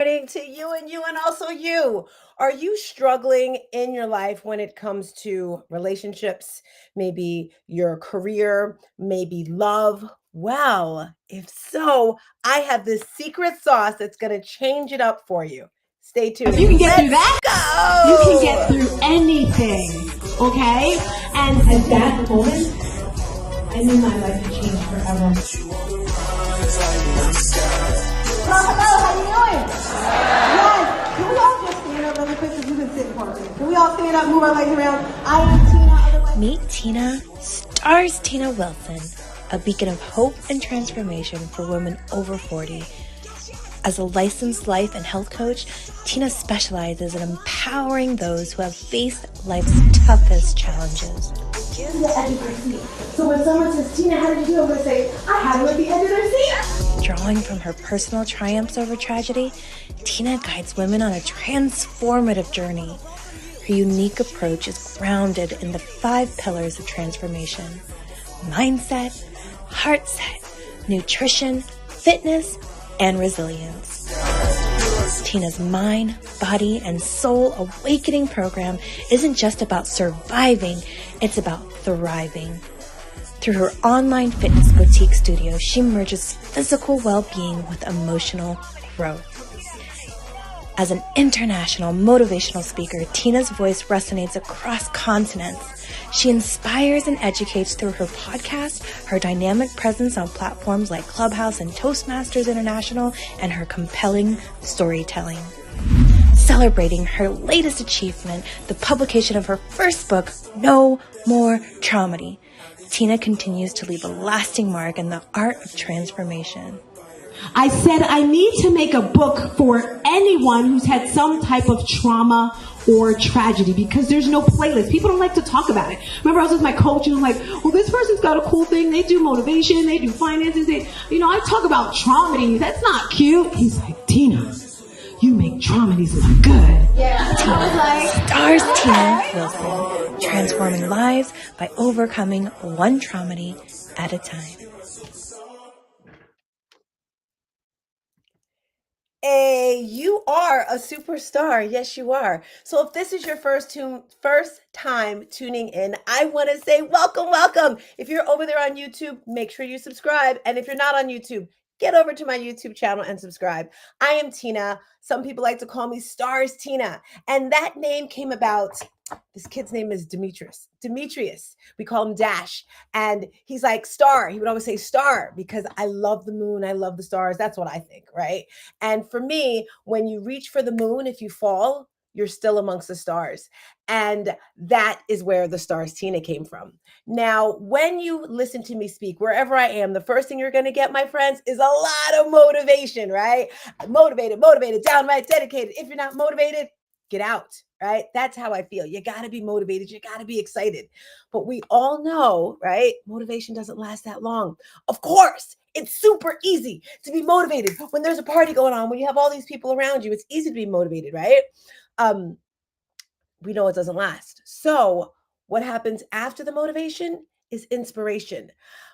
Morning to you and also you. Are you struggling in your life when it comes to relationships, maybe your career, maybe love? Well, if so, I have this secret sauce that's going to change it up for you. Stay tuned. If you can get through Let's that, you can get go. through anything, okay? And at that moment, I knew my life would change forever. Hello, how you doing? Yes. Can we all just stand up really quick because you've been sitting for a minute? Can we all stand up, move our legs around? I am Tina, otherwise... Meet Tina, stars Tina Wilson, a beacon of hope and transformation for women over 40. As a licensed life and health coach, Tina specializes in empowering those who have faced life's toughest challenges. The edge of their seat. So when someone says, Tina, how did you do? I'm going to say, I had it at the edge of their seat. Drawing from her personal triumphs over tragedy, Tina guides women on a transformative journey. Her unique approach is grounded in the 5 pillars of transformation: mindset, heart set, nutrition, fitness, and resilience. Tina's mind, body, and soul awakening program isn't just about surviving, it's about thriving. Through her online fitness boutique studio, she merges physical well-being with emotional growth. As an international motivational speaker, Tina's voice resonates across continents. She inspires and educates through her podcast, her dynamic presence on platforms like Clubhouse and Toastmasters International, and her compelling storytelling. Celebrating her latest achievement, the publication of her first book, No More Traumedy, Tina continues to leave a lasting mark in the art of transformation. I said I need to make a book for anyone who's had some type of trauma or tragedy, because there's no playlist. People don't like to talk about it. Remember, I was with my coach and I'm like, well, this person's got a cool thing. They do motivation. They do finances. I talk about traumedies. That's not cute. He's like, Tina, you make traumedies look good. Yeah. Stars Tina Wilson, transforming lives by overcoming one traumedy at a time. Hey, you are a superstar. Yes, you are. So if this is your first time tuning in, I want to say welcome. If you're over there on YouTube, make sure you subscribe. And if you're not on YouTube, get over to my YouTube channel and subscribe. I am Tina. Some people like to call me Stars Tina. And that name came about, this kid's name is Demetrius. We call him Dash. And he's like, star. He would always say star because I love the moon. I love the stars. That's what I think, right? And for me, when you reach for the moon, if you fall, you're still amongst the stars. And that is where the Stars Tina came from. Now, when you listen to me speak, wherever I am, the first thing you're going to get, my friends, is a lot of motivation, right? Motivated, downright dedicated. If you're not motivated, get out, right? That's how I feel. You got to be motivated. You got to be excited. But we all know, right? Motivation doesn't last that long. Of course, it's super easy to be motivated when there's a party going on, when you have all these people around you. It's easy to be motivated, right? We know it doesn't last. So what happens after the motivation is inspiration.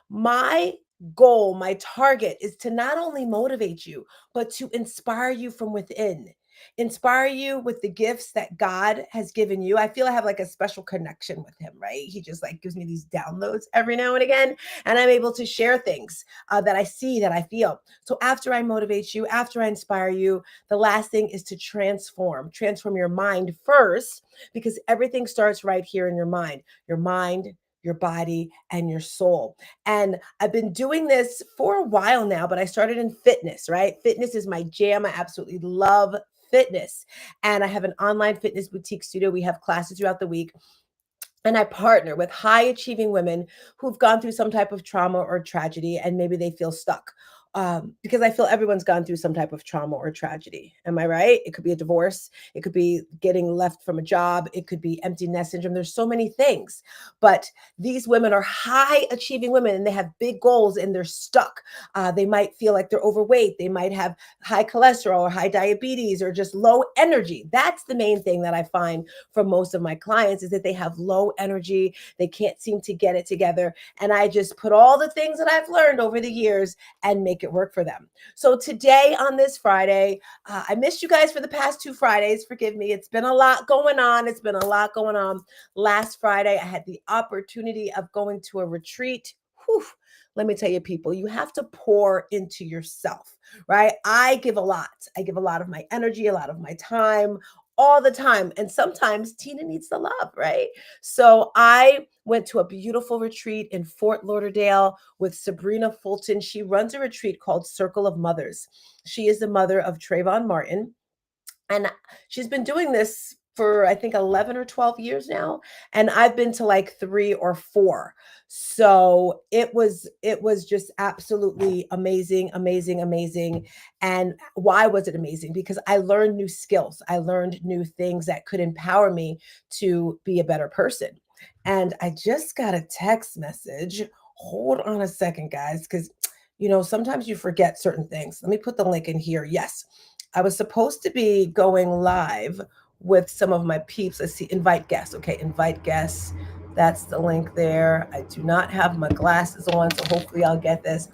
My goal, my target is to not only motivate you, but to inspire you from within. Inspire you with the gifts that God has given you. I feel I have like a special connection with him, right? He just like gives me these downloads every now and again, and I'm able to share things that I see, that I feel. So after I motivate you, after I inspire you, the last thing is to transform your mind first, because everything starts right here in your mind, your body, and your soul. And I've been doing this for a while now, but I started in fitness, right? Fitness is my jam. I absolutely love fitness. And I have an online fitness boutique studio. We have classes throughout the week. And I partner with high achieving women who've gone through some type of trauma or tragedy, and maybe they feel stuck. Because I feel everyone's gone through some type of trauma or tragedy. Am I right? It could be a divorce. It could be getting left from a job. It could be empty nest syndrome. There's so many things. But these women are high achieving women, and they have big goals, and they're stuck. They might feel like they're overweight. They might have high cholesterol or high diabetes or just low energy. That's the main thing that I find from most of my clients, is that they have low energy. They can't seem to get it together. And I just put all the things that I've learned over the years and make it it work for them. So today on this Friday, I missed you guys for the past 2 Fridays. Forgive me. It's been a lot going on. It's been a lot going on. Last Friday, I had the opportunity of going to a retreat. Whew, let me tell you, people, you have to pour into yourself, right? I give a lot. I give a lot of my energy, a lot of my time, all the time. And sometimes Tina needs the love, right? So I went to a beautiful retreat in Fort Lauderdale with Sabrina Fulton. She runs a retreat called Circle of Mothers. She is the mother of Trayvon Martin. And she's been doing this for I think 11 or 12 years now, and I've been to like 3 or 4. So it was just absolutely amazing, amazing, amazing. And why was it amazing? Because I learned new skills. I learned new things that could empower me to be a better person. And I just got a text message. Hold on a second, guys, cuz sometimes you forget certain things. Let me put the link in here. Yes. I was supposed to be going live with some of my peeps. Let's see, invite guests. Okay, invite guests. That's the link there. I do not have my glasses on, so hopefully I'll get this.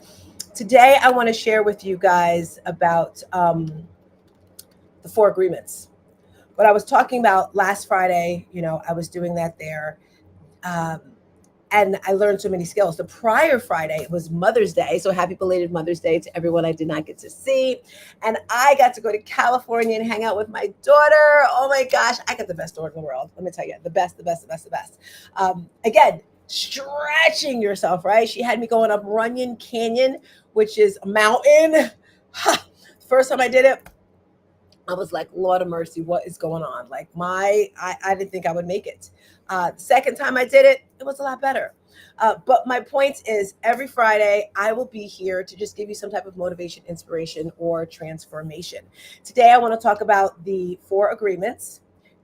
Today, I want to share with you guys about the 4 agreements. What I was talking about last Friday, I was doing that there. Um, and I learned so many skills. The prior Friday was Mother's Day, so happy belated Mother's Day to everyone I did not get to see. And I got to go to California and hang out with my daughter. Oh my gosh, I got the best daughter in the world. Let me tell you, the best, the best, the best, the best. Again, stretching yourself, right? She had me going up Runyon Canyon, which is a mountain. First time I did it, I was like, Lord of mercy, what is going on? Like I didn't think I would make it. The second time I did it, it was a lot better. But my point is every Friday, I will be here to just give you some type of motivation, inspiration, or transformation. Today, I want to talk about the 4 agreements.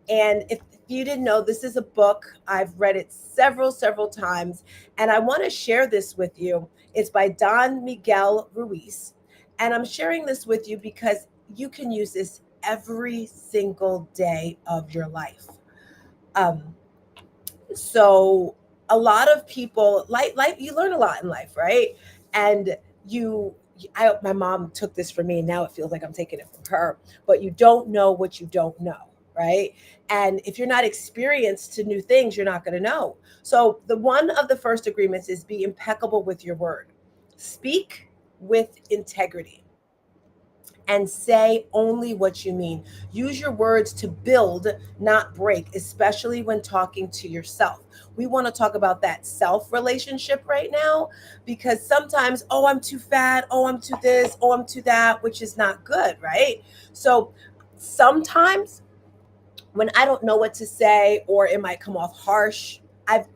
And if you didn't know, this is a book. I've read it several, several times. And I want to share this with you. It's by Don Miguel Ruiz. And I'm sharing this with you because you can use this every single day of your life. Um, so a lot of people like you learn a lot in life, right? And my mom took this from me, and now it feels like I'm taking it from her. But you don't know what you don't know, right? And if you're not experienced to new things, you're not going to know. So the one of the first agreements is be impeccable with your word. Speak with integrity and say only what you mean. Use your words to build, not break, especially when talking to yourself. We want to talk about that self relationship right now because sometimes, oh, I'm too fat, oh, I'm too this, oh, I'm too that, which is not good, right? So sometimes when I don't know what to say or it might come off harsh, I've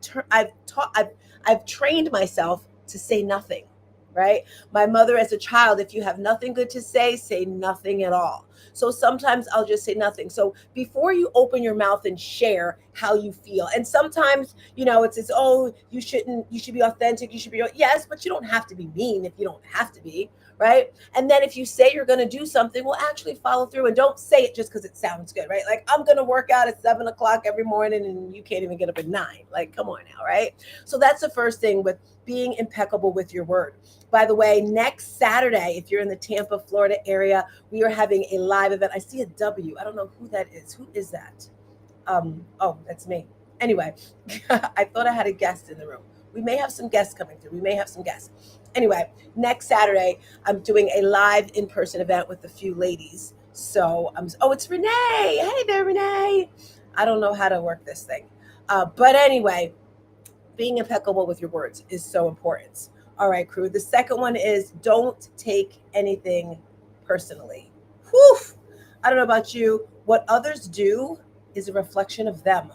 trained myself to say nothing, right? My mother as a child, if you have nothing good to say nothing at all. So sometimes I'll just say nothing. So before you open your mouth and share how you feel, and sometimes, oh, you should be authentic. You should be, yes, but you don't have to be mean if you don't have to be, right? And then if you say you're going to do something, well, actually follow through and don't say it just because it sounds good, right? Like I'm going to work out at 7 o'clock every morning and you can't even get up at 9. Like, come on now, right? So that's the first thing with being impeccable with your word. By the way, next Saturday, if you're in the Tampa, Florida area, we are having a live event. I see a W. I don't know who that is. Who is that? Oh, that's me. Anyway, I thought I had a guest in the room. We may have some guests coming through. We may have some guests. Anyway, next Saturday, I'm doing a live in-person event with a few ladies. So it's Renee. Hey there, Renee. I don't know how to work this thing. But anyway, being impeccable with your words is so important. All right, crew. The second one is don't take anything personally. Whew. I don't know about you. What others do is a reflection of them,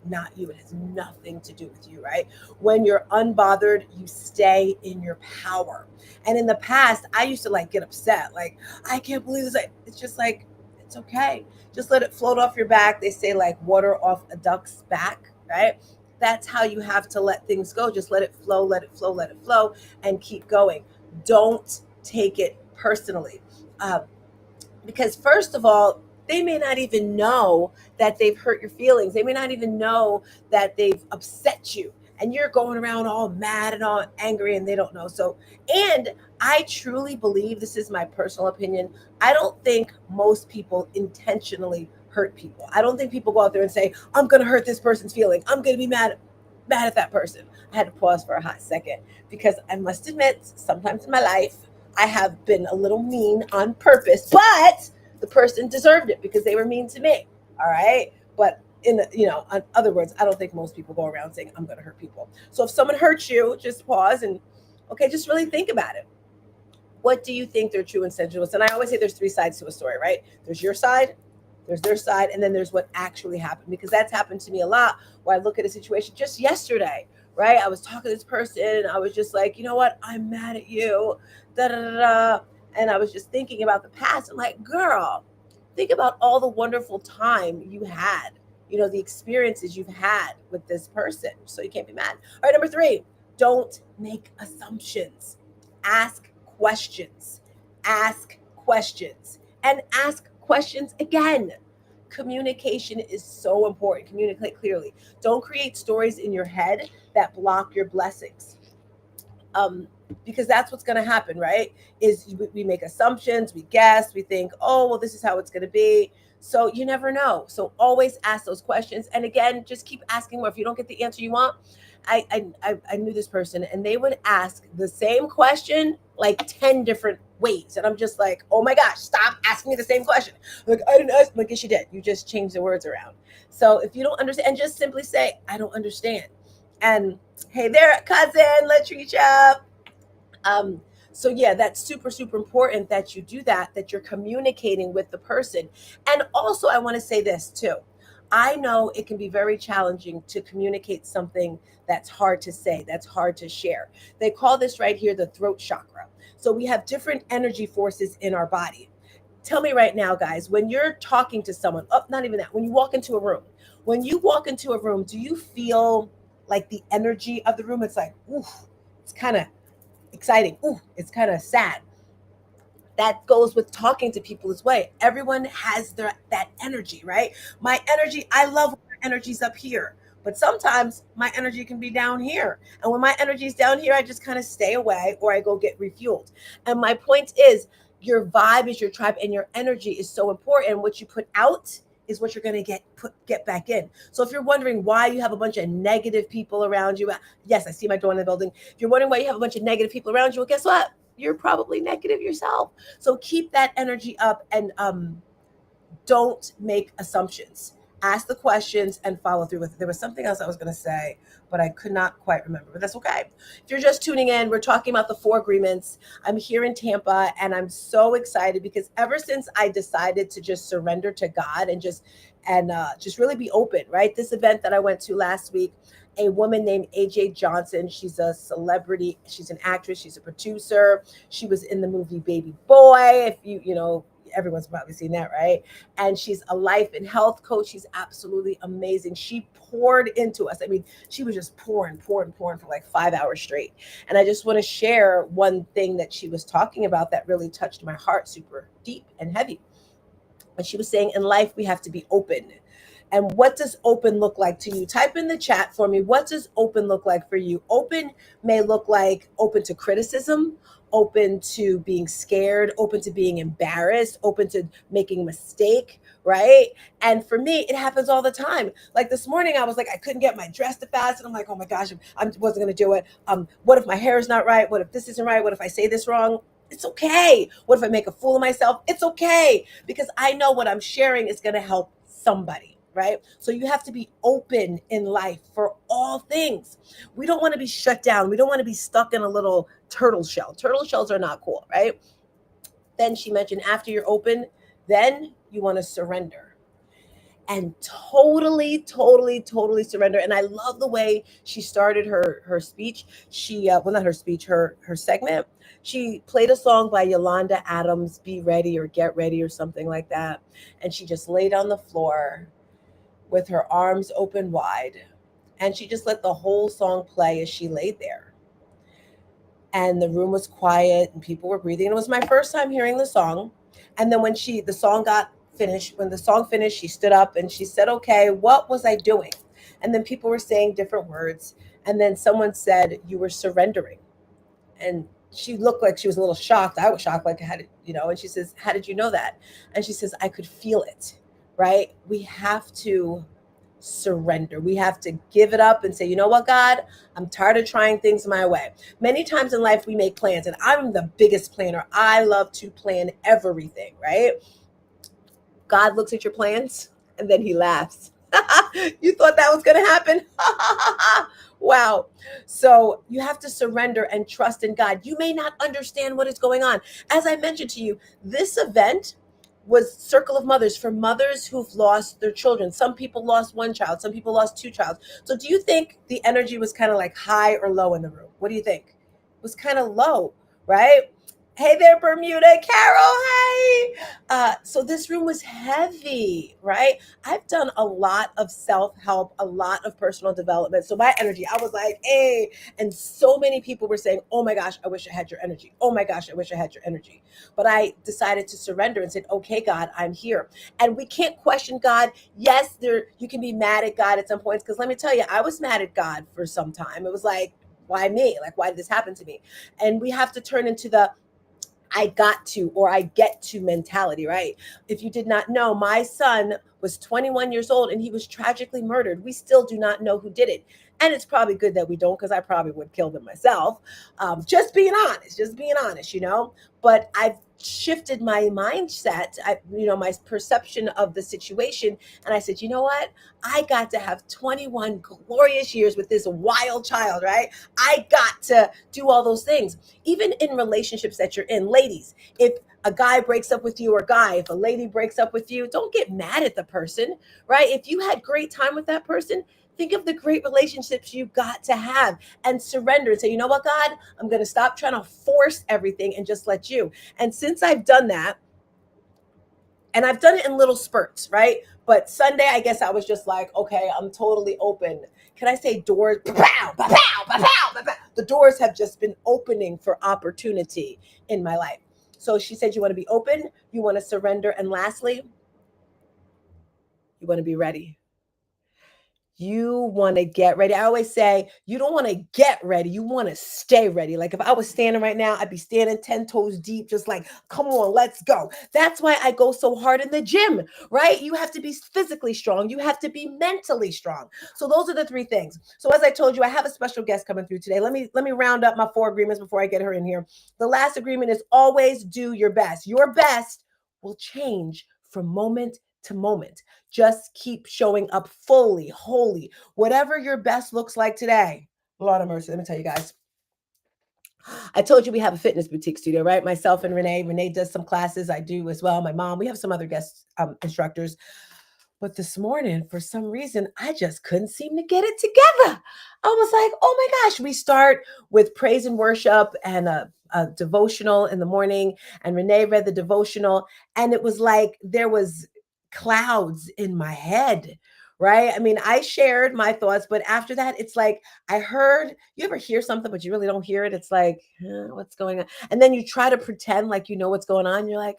not you. It has nothing to do with you, right? When you're unbothered, you stay in your power. And in the past, I used to get upset. Like, I can't believe this. It's just like, it's okay. Just let it float off your back. They say like water off a duck's back, right? That's how you have to let things go. Just let it flow, let it flow, let it flow, and keep going. Don't take it personally. Because first of all, they may not even know that they've hurt your feelings. They may not even know that they've upset you. and you're going around all mad and all angry and they don't know. So, and I truly believe, this is my personal opinion, I don't think most people intentionally hurt people. I don't think people go out there and say, I'm going to hurt this person's feeling. I'm going to be mad at that person. I had to pause for a hot second because I must admit, sometimes in my life, I have been a little mean on purpose, but the person deserved it because they were mean to me. All right. But in other words, I don't think most people go around saying I'm going to hurt people. So if someone hurts you, just pause and okay, just really think about it. What do you think their true intention was? And I always say there's three sides to a story, right? There's your side, there's their side, and then there's what actually happened. Because that's happened to me a lot where I look at a situation just yesterday, right? I was talking to this person, and I was just like, you know what? I'm mad at you. Da da da da. And I was just thinking about the past. I'm like, girl, think about all the wonderful time you had, the experiences you've had with this person. So you can't be mad. All right, number three, don't make assumptions. Ask questions. Ask questions. And ask questions again. Communication is so important. Communicate clearly. Don't create stories in your head that block your blessings. Because that's what's going to happen, right? Is we make assumptions, we guess, we think, oh, well, this is how it's going to be. So you never know. So always ask those questions. And again, just keep asking more. If you don't get the answer you want, I knew this person and they would ask the same question like 10 different ways. And I'm just like, oh my gosh, stop asking me the same question. Like, I didn't ask. Like, yes, you did. You just changed the words around. So if you don't understand, and just simply say, I don't understand. And hey there, cousin, let's reach up. So yeah, that's super, super important that you do that you're communicating with the person. And also I want to say this too. I know it can be very challenging to communicate something that's hard to say, that's hard to share. They call this right here the throat chakra. So we have different energy forces in our body. Tell me right now, guys, when you're talking to someone, oh, not even that, when you walk into a room, do you feel like the energy of the room? It's like, ooh, it's kind of exciting. Ooh, it's kind of sad. That goes with talking to people as well. Everyone has that energy, right? My energy, I love when my energy's up here, but sometimes my energy can be down here. And when my energy is down here, I just kind of stay away or I go get refueled. And my point is, your vibe is your tribe, and your energy is so important. What you put out is what you're going to get back in. So if you're wondering why you have a bunch of negative people around you, yes, I see my door in the building. If you're wondering why you have a bunch of negative people around you, well, guess what? You're probably negative yourself. So keep that energy up and don't make assumptions. Ask the questions and follow through with it. There was something else I was going to say, but I could not quite remember, but that's okay. If you're just tuning in, we're talking about the 4 agreements. I'm here in Tampa and I'm so excited because ever since I decided to just surrender to God and just really be open, right? This event that I went to last week, a woman named AJ Johnson. She's a celebrity. She's an actress. She's a producer. She was in the movie Baby Boy. If everyone's probably seen that, right? And she's a life and health coach. She's absolutely amazing. She poured into us. I mean, she was just pouring for like 5 hours straight. And I just want to share one thing that she was talking about that really touched my heart super deep and heavy. And she was saying, in life, we have to be open. And what does open look like to you? Type in the chat for me. What does open look like for you? Open may look like open to criticism, open to being scared, open to being embarrassed, open to making a mistake, right? And for me, it happens all the time. Like this morning, I was like, I couldn't get my dress to fasten. I'm like, oh my gosh, I wasn't going to do it. What if my hair is not right? What if this isn't right? What if I say this wrong? It's okay. What if I make a fool of myself? It's okay. Because I know what I'm sharing is going to help somebody. Right? So you have to be open in life for all things. We don't want to be shut down. We don't want to be stuck in a little turtle shell. Turtle shells are not cool, right? Then she mentioned after you're open, then you want to surrender. And totally surrender. And I love the way she started her speech. She not her speech, her segment. She played a song by Yolanda Adams, Be Ready or Get Ready or something like that. And she just laid on the floor with her arms open wide. And she just let the whole song play as she laid there. And the room was quiet and people were breathing. It was my first time hearing the song. And then when the song finished, she stood up and she said, okay, what was I doing? And then people were saying different words. And then someone said you were surrendering. And she looked like she was a little shocked. I was shocked, like, how did you know? And she says, how did you know that? And she says, I could feel it, right? We have to surrender. We have to give it up and say, you know what, God, I'm tired of trying things my way. Many times in life, we make plans, and I'm the biggest planner. I love to plan everything, right? God looks at your plans and then he laughs. You thought that was going to happen? Wow. So you have to surrender and trust in God. You may not understand what is going on. As I mentioned to you, this event was Circle of Mothers for mothers who've lost their children. Some people lost one child, some people lost two child. So do you think the energy was kind of like high or low in the room? What do you think? It was kind of low, right? Hey there, Bermuda. Carol, hey. So this room was heavy, right? I've done a lot of self-help, a lot of personal development. So my energy, I was like, hey. And so many people were saying, oh my gosh, I wish I had your energy. Oh my gosh, I wish I had your energy. But I decided to surrender and said, okay, God, I'm here. And we can't question God. Yes, you can be mad at God at some points. Because let me tell you, I was mad at God for some time. It was like, why me? Like, why did this happen to me? And we have to turn into the I got to or I get to mentality, right? If you did not know, my son was 21 years old and he was tragically murdered. We still do not know who did it. And it's probably good that we don't, because I probably would kill them myself. Just being honest, you know. But I've shifted my mindset, my perception of the situation. And I said, you know what? I got to have 21 glorious years with this wild child, right? I got to do all those things. Even in relationships that you're in, ladies, if a guy breaks up with you, or guy, if a lady breaks up with you, don't get mad at the person, right? If you had great time with that person, think of the great relationships you got to have and surrender and say, you know what, God, I'm going to stop trying to force everything and just let you. And since I've done that, and I've done it in little spurts, right? But Sunday, I guess I was just like, okay, I'm totally open. Can I say doors? Pow, pow, pow, pow, pow. The doors have just been opening for opportunity in my life. So she said, you want to be open, you want to surrender, and lastly, you want to be ready. You want to get ready. I always say you don't want to get ready. You want to stay ready. Like if I was standing right now, I'd be standing 10 toes deep, just like, come on, let's go. That's why I go so hard in the gym, right? You have to be physically strong. You have to be mentally strong. So those are the three things. So as I told you, I have a special guest coming through today. Let me round up my 4 agreements before I get her in here. The last agreement is always do your best. Your best will change from moment to moment. Just keep showing up fully, wholly, whatever your best looks like today. Lord of mercy, let me tell you guys. I told you we have a fitness boutique studio, right? Myself and Renee. Renee does some classes. I do as well. My mom. We have some other guest instructors. But this morning, for some reason, I just couldn't seem to get it together. I was like, oh my gosh. We start with praise and worship and a devotional in the morning. And Renee read the devotional. And it was like there was clouds in my head, right? I mean, I shared my thoughts, but after that, it's like I heard, you ever hear something, but you really don't hear it? It's like, what's going on? And then you try to pretend like you know what's going on. You're like,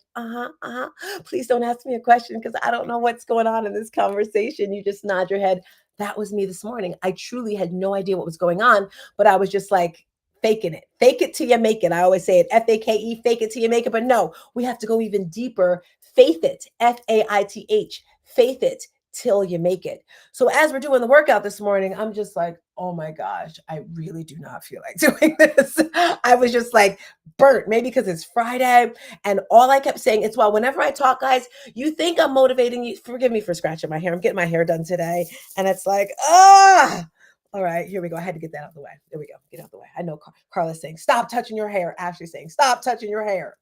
please don't ask me a question because I don't know what's going on in this conversation. You just nod your head. That was me this morning. I truly had no idea what was going on, but I was just like, faking it. Fake it till you make it. I always say it, F-A-K-E, fake it till you make it. But no, we have to go even deeper. Faith it, F-A-I-T-H, faith it till you make it. So as we're doing the workout this morning, I'm just like, oh my gosh, I really do not feel like doing this. I was just like burnt, maybe because it's Friday. And all I kept saying, it's, well, whenever I talk, guys, you think I'm motivating you. Forgive me for scratching my hair. I'm getting my hair done today. And it's like, all right, here we go. I had to get that out of the way. There we go. Get out of the way. I know Carla's saying, stop touching your hair. Ashley's saying, stop touching your hair.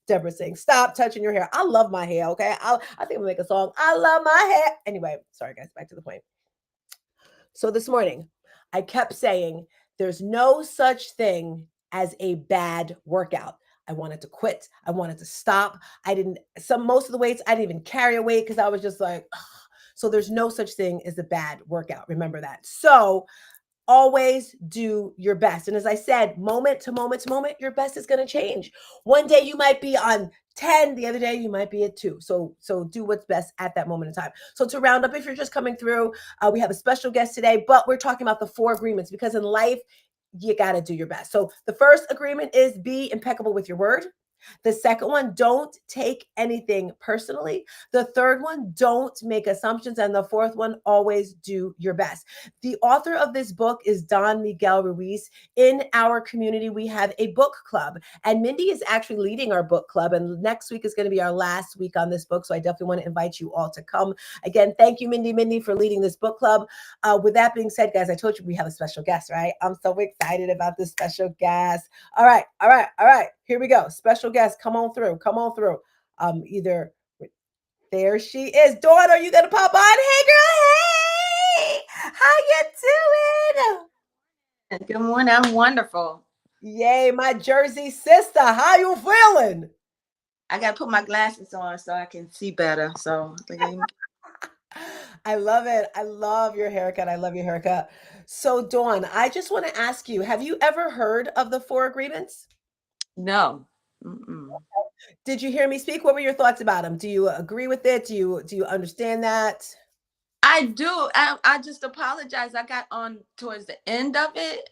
Deborah's saying, stop touching your hair. I love my hair, okay? I think we'll make a song. I love my hair. Anyway, sorry, guys. Back to the point. So this morning, I kept saying, there's no such thing as a bad workout. I wanted to quit. I wanted to stop. Most of the weights, I didn't even carry a weight because I was just like, ugh. So there's no such thing as a bad workout. Remember that. So always do your best. And as I said, moment to moment to moment, your best is going to change. One day you might be on 10, the other day you might be at 2. So do what's best at that moment in time. So to round up, if you're just coming through, we have a special guest today, but we're talking about the 4 agreements, because in life you got to do your best. So the first agreement is be impeccable with your word. The second one, don't take anything personally. The third one, don't make assumptions. And the fourth one, always do your best. The author of this book is Don Miguel Ruiz. In our community, we have a book club, and Mindy is actually leading our book club. And next week is going to be our last week on this book. So I definitely want to invite you all to come. Again, thank you, Mindy, for leading this book club. With that being said, guys, I told you we have a special guest, right? I'm so excited about this special guest. All right. Here we go. Special guest, come on through. Either there she is. Dawn, are you gonna pop on? Hey, girl. Hey, how you doing? Good morning. I'm wonderful. Yay, my Jersey sister. How you feeling? I got to put my glasses on so I can see better. So I love it. I love your haircut. So, Dawn, I just want to ask you, have you ever heard of the 4 agreements? no. Mm-mm. Did you hear me speak? What were your thoughts about them? Do you agree with it? Do you understand that? I do. I just apologize. I got on towards the end of it.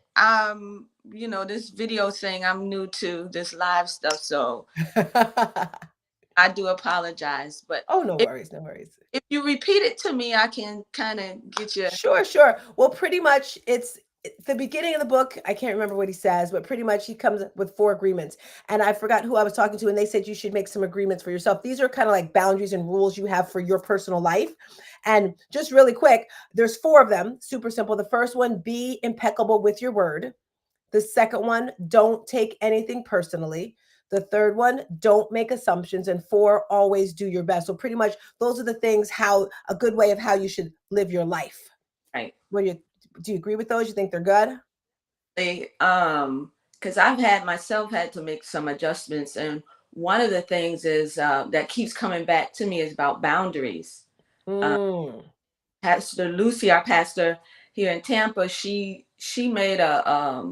This video saying I'm new to this live stuff, so I do apologize. But Oh, no if, worries, no worries. if you repeat it to me, I can kind of get you. Sure. Well, pretty much it's the beginning of the book. I can't remember what he says, but pretty much he comes up with 4 agreements. And I forgot who I was talking to, and they said you should make some agreements for yourself. These are kind of like boundaries and rules you have for your personal life. And just really quick, there's 4 of them, super simple. The first one, be impeccable with your word. The second one, don't take anything personally. The third one, don't make assumptions. And 4, always do your best. So pretty much those are the things, how a good way of how you should live your life. Right. Do you agree with those? You think they're good? Because I've had to make some adjustments, and one of the things is that keeps coming back to me is about boundaries. Mm. Pastor Lucy, our pastor here in Tampa, she made a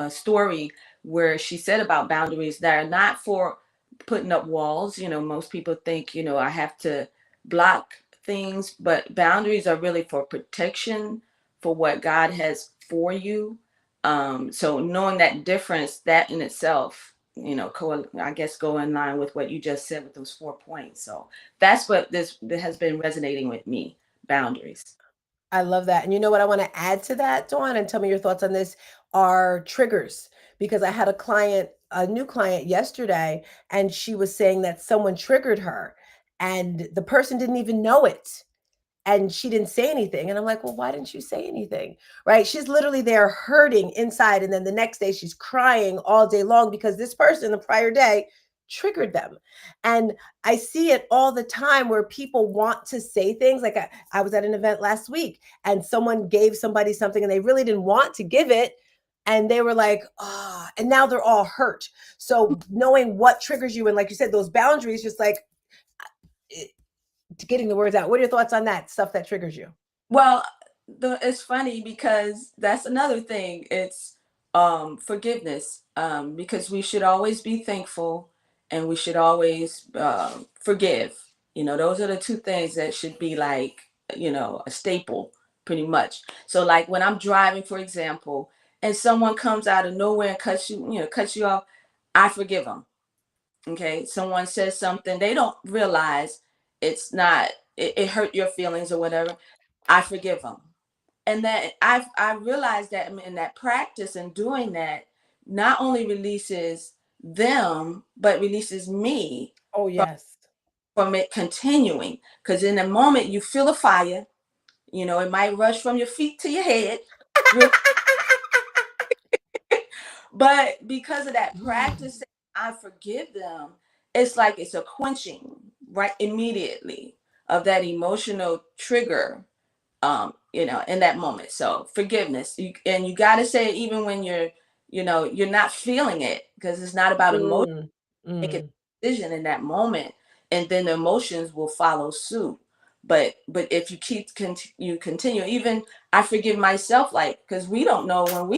story where she said about boundaries that are not for putting up walls. Most people think, I have to block things, but boundaries are really for protection, for what God has for you. So knowing that difference, that in itself, I guess go in line with what you just said with those 4 points. So that's what that has been resonating with me, boundaries. I love that. And you know what I want to add to that, Dawn, and tell me your thoughts on this, are triggers. Because I had a new client yesterday, and she was saying that someone triggered her and the person didn't even know it. And she didn't say anything. And I'm like, well, why didn't you say anything? Right? She's literally there hurting inside. And then the next day she's crying all day long because this person the prior day triggered them. And I see it all the time where people want to say things. Like I was at an event last week and someone gave somebody something and they really didn't want to give it. And they were like, oh, and now they're all hurt. So knowing what triggers you, and like you said, those boundaries, just like getting the words out. What are your thoughts on that stuff that triggers you? Well, it's funny because that's another thing. It's forgiveness, because we should always be thankful and we should always forgive. Those are the 2 things that should be like, a staple pretty much. So like when I'm driving, for example, and someone comes out of nowhere and cuts you off, I forgive them. Okay. Someone says something, they don't realize it hurt your feelings or whatever. I forgive them. And that I realized that in that practice and doing that not only releases them, but releases me Oh, yes. from it continuing. Because in a moment you feel a fire, it might rush from your feet to your head. But because of that practice, I forgive them, it's like it's a quenching right immediately of that emotional trigger, in that moment. So forgiveness, and you got to say it even when you're not feeling it, because it's not about emotion. Mm, Make a mm. decision in that moment, and then the emotions will follow suit. But if you you continue, even I forgive myself, like, because we don't know when we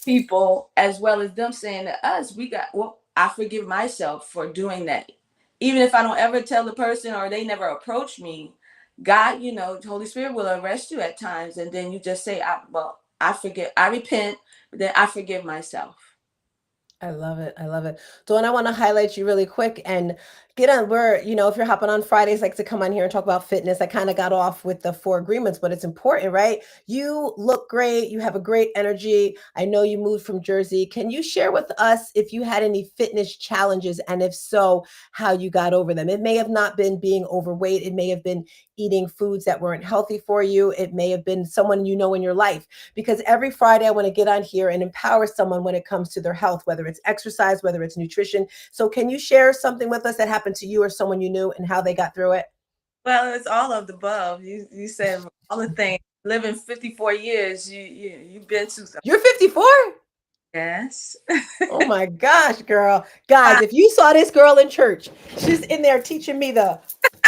people as well as them saying to us, we got, well, I forgive myself for doing that. Even if I don't ever tell the person or they never approach me, God, the Holy Spirit will arrest you at times. And then you just say, I forgive, I repent, but then I forgive myself. I love it. I love it. Dawn, I want to highlight you really quick and get on. If you're hopping on Fridays, like to come on here and talk about fitness. I kind of got off with the four agreements, but it's important, right? You look great. You have a great energy. I know you moved from Jersey. Can you share with us if you had any fitness challenges? And if so, how you got over them? It may have not been being overweight. It may have been eating foods that weren't healthy for you. It may have been someone you know in your life, because every Friday I want to get on here and empower someone when it comes to their health, whether it's exercise, whether it's nutrition. So can you share something with us that happened to you or someone you knew and how they got through it? Well, it's all of the above. You said all the things. Living 54 years, you've been through some. You're 54? Yes. Oh my gosh, girl. Guys, if you saw this girl in church, she's in there teaching me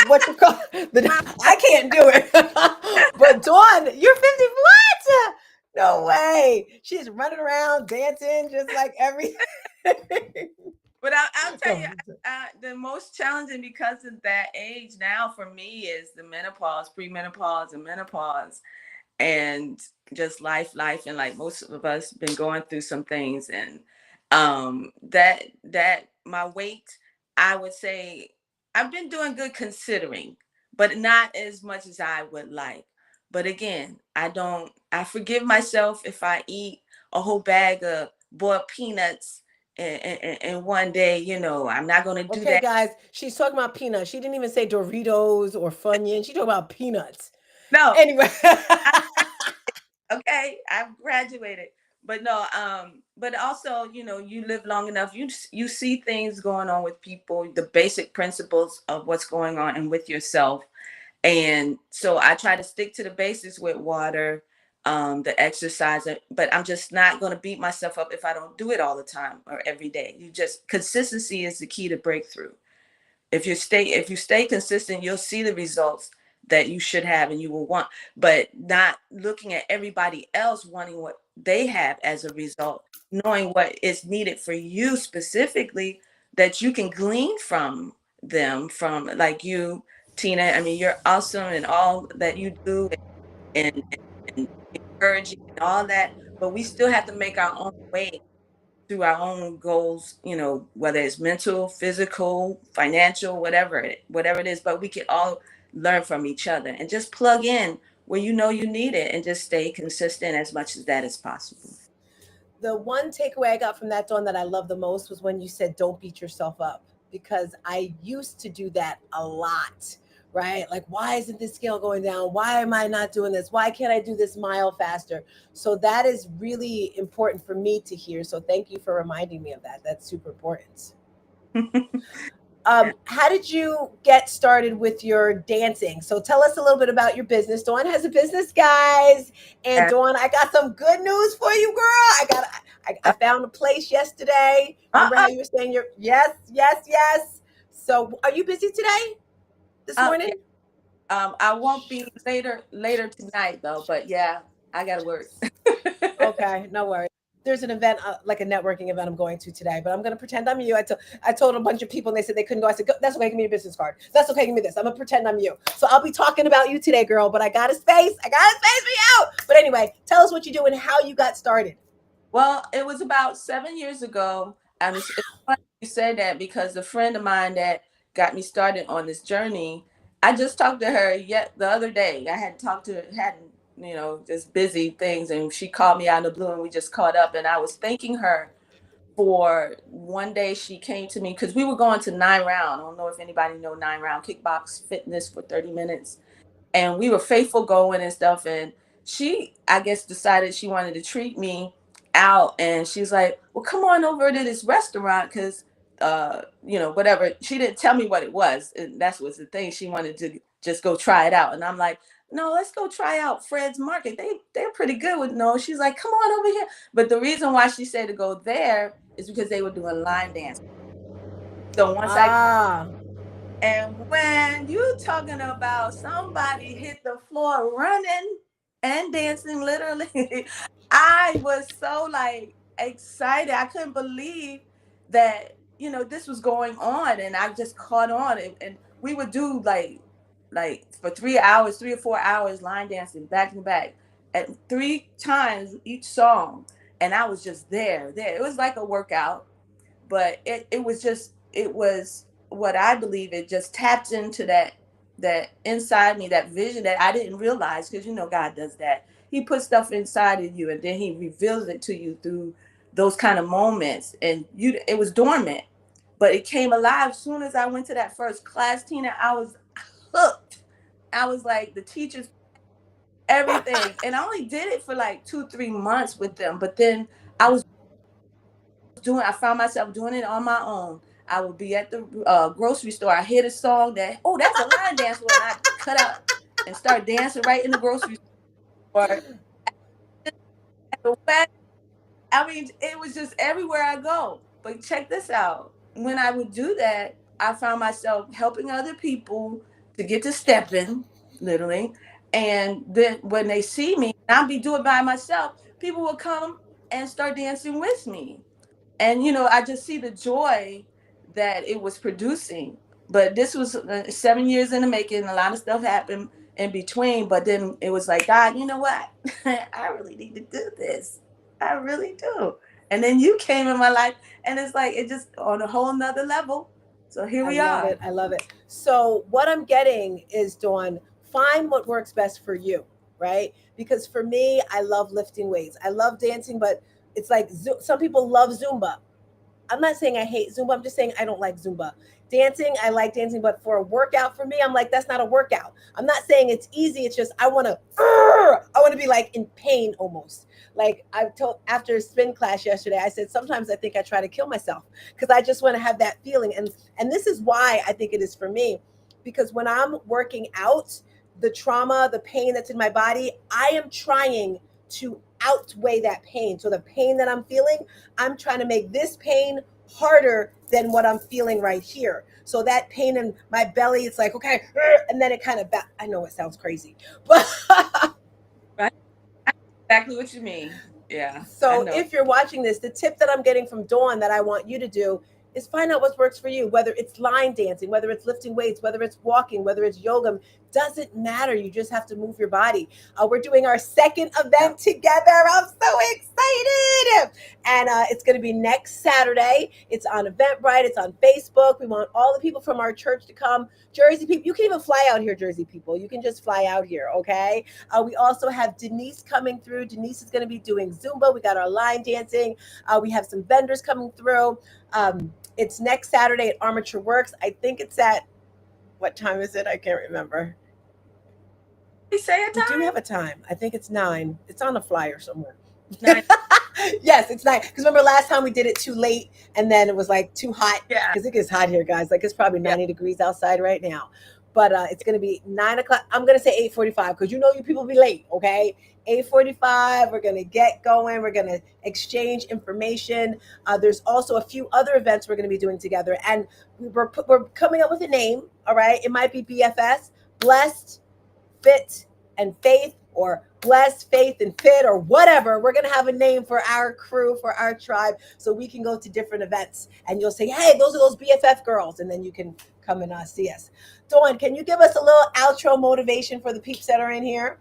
what you call I can't do it. But Dawn, you're 50. What? No way. She's running around dancing just like everything. But I'll tell you, Go. the most challenging because of that age now for me is the menopause, premenopause, and menopause, and just life, and like most of us been going through some things, and that my weight, I would say I've been doing good considering, but not as much as I would like. But again, I forgive myself if I eat a whole bag of boiled peanuts and one day, I'm not going to do Okay, that. guys, she's talking about peanuts. She didn't even say Doritos or Funyuns. She talking about peanuts. No, Anyway. okay, I've graduated. But no, but also, you live long enough, you see things going on with people, the basic principles of what's going on and with yourself. And so I try to stick to the basics with water, the exercise, but I'm just not going to beat myself up if I don't do it all the time or every day. Consistency is the key to breakthrough. If you stay consistent, you'll see the results that you should have and you will want, but not looking at everybody else wanting what they have as a result, knowing what is needed for you specifically, that you can glean from them, from like you, Tina. I mean, you're awesome and all that you do, and, and encouraging and all that, but we still have to make our own way through our own goals, whether it's mental, physical, financial, whatever it is, but we can all learn from each other and just plug in where you need it and just stay consistent as much as that is possible. The one takeaway I got from that, Dawn, that I love the most was when you said, don't beat yourself up. Because I used to do that a lot, right? Like, why isn't this scale going down? Why am I not doing this? Why can't I do this mile faster? So that is really important for me to hear. So thank you for reminding me of that. That's super important. How did you get started with your dancing? So tell us a little bit about your business. Dawn has a business, guys. And Yeah. Dawn, I got some good news for you, girl. I found a place yesterday. Remember how Uh, you were saying yes, yes, yes. So are you busy today? This yeah. morning? I won't be later tonight though, but yeah, I gotta work. Okay, no worries. There's an event, like a networking event I'm going to today, but I'm going to pretend I'm you. I told a bunch of people and they said they couldn't go. I said, that's okay. Give me your business card. That's okay. Give me this. I'm going to pretend I'm you. So I'll be talking about you today, girl, but I got a space. I got a space for you. But anyway, tell us what you do and how you got started. Well, it was about 7 years ago. It's funny you said that because a friend of mine that got me started on this journey, I just talked to her yet the other day. I had talked to her, hadn't, just busy things, and she called me out of the blue and we just caught up. And I was thanking her for one day she came to me because we were going to 9 round. I don't know if anybody know 9 round kickbox fitness for 30 minutes, and we were faithful going and stuff, and she, I guess, decided she wanted to treat me out, and she's like, well, come on over to this restaurant because whatever, she didn't tell me what it was, and that's was the thing, she wanted to just go try it out, and I'm like, no, let's go try out Fred's Market, they're pretty good with no. She's like, come on over here. But the reason why she said to go there is because they were doing line dance. So once I Ah, And when you talking about somebody hit the floor running and dancing, literally, I was so like excited. I couldn't believe that, this was going on, and I just caught on. And we would do like for 3 hours, 3 or 4 hours line dancing back to back at 3 times each song. And I was just there. It was like a workout, but it was what I believe, it just tapped into that inside me, that vision that I didn't realize, because God does that. He puts stuff inside of you, and then he reveals it to you through those kind of moments, and it was dormant, but it came alive as soon as I went to that first class. Tina, I was hooked. I was like, the teachers, everything. And I only did it for like 2 3 months with them, but then I found myself doing it on my own. I would be at the grocery store. I hear the song that, oh, that's a line dance one. I cut out and start dancing right in the grocery store. At the wedding. I mean, it was just everywhere I go. But check this out. When I would do that, I found myself helping other people to get to stepping, literally. And then when they see me, I'll be doing it by myself, people will come and start dancing with me. And I just see the joy that it was producing. But this was 7 years in the making. A lot of stuff happened in between, but then it was like, God, you know what? I really need to do this. I really do. And then you came in my life, and it's like it just on a whole nother level. So here I we love are. it. I love it. So what I'm getting is, Dawn, find what works best for you, right? Because for me, I love lifting weights. I love dancing, but it's like some people love Zumba. I'm not saying I hate Zumba. I'm just saying I don't like Zumba. Dancing, I like dancing, but for a workout for me, I'm like, that's not a workout. I'm not saying it's easy. It's just I want to be like in pain almost. Like I told after a spin class yesterday, I said sometimes I think I try to kill myself because I just want to have that feeling. And this is why I think it is for me, because when I'm working out, the trauma, the pain that's in my body, I am trying to outweigh that pain. So the pain that I'm feeling, I'm trying to make this pain harder than what I'm feeling right here. So that pain in my belly, it's like, okay, and then it kind of, I know it sounds crazy, but Right? I know exactly what you mean. Yeah, I so know. if you're watching this, the tip that I'm getting from Dawn that I want you to do is find out what works for you, whether it's line dancing, whether it's lifting weights, whether it's walking, whether it's yoga. Doesn't matter. You just have to move your body. We're doing our second Yeah. event together. I'm so excited. And it's going to be next Saturday. It's on Eventbrite. It's on Facebook. We want all the people from our church to come. Jersey people, you can even fly out here, Jersey people. You can just fly out here, okay? We also have Denise coming through. Denise is going to be doing Zumba. We got our line dancing. We have some vendors coming through. It's next Saturday at Armature Works. I think it's at, what time is it? I can't remember. We say a We do time? have a time. I think it's 9. It's on a flyer somewhere. 9. Yes, it's 9. Because remember last time we did it too late and then it was like too hot Yeah, because it gets hot here, guys. Like it's probably yeah. 90 degrees outside right now. But it's going to be 9 o'clock. I'm going to say 8:45 because you people be late, okay? 8:45. We're going to get going. We're going to exchange information. There's also a few other events we're going to be doing together. And we're coming up with a name, all right? It might be BFS, Blessed, Fit, and Faith, or Blessed, Faith, and Fit, or whatever. We're going to have a name for our crew, for our tribe, so we can go to different events. And you'll say, hey, those are those BFF girls. And then you can come and see us. Dawn, can you give us a little outro motivation for the peeps that are in here?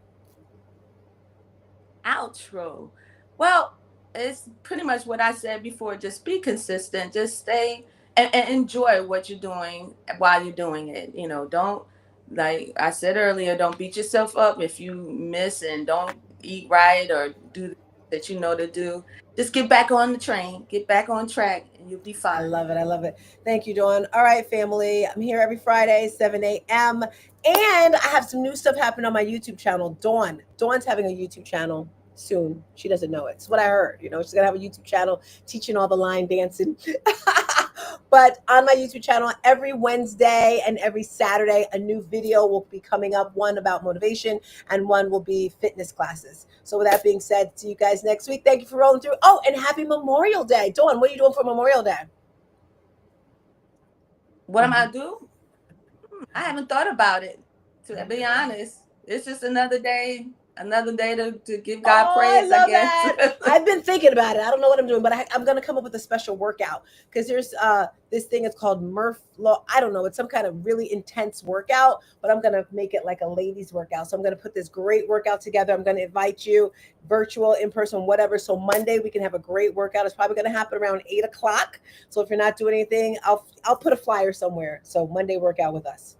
Outro. Well, it's pretty much what I said before. Just be consistent. Just stay and enjoy what you're doing while you're doing it. Don't, like I said earlier, don't beat yourself up if you miss and don't eat right or do that to do. Just get back on the train, get back on track, and you'll be I fine. love it. I love it. Thank you, Dawn. All right, family. I'm here every Friday, 7 a.m. And I have some new stuff happening on my YouTube channel. Dawn's having a YouTube channel soon. She doesn't know it. It's what I heard. She's going to have a YouTube channel teaching all the line dancing. But on my YouTube channel, every Wednesday and every Saturday, a new video will be coming up, one about motivation and one will be fitness classes. So with that being said, see you guys next week. Thank you for rolling through. Oh, and happy Memorial Day. Dawn, what are you doing for Memorial Day? What am I do? I haven't thought about it, to be honest. It's just another day to give God Oh, I praise, I love guess. that. I've been thinking about it. I don't know what I'm doing, but I'm going to come up with a special workout because there's this thing. It's called Murph Law. I don't know. It's some kind of really intense workout, but I'm going to make it like a ladies workout. So I'm going to put this great workout together. I'm going to invite you, virtual, in person, whatever. So Monday we can have a great workout. It's probably going to happen around 8 o'clock. So if you're not doing anything, I'll put a flyer somewhere. So Monday workout with us.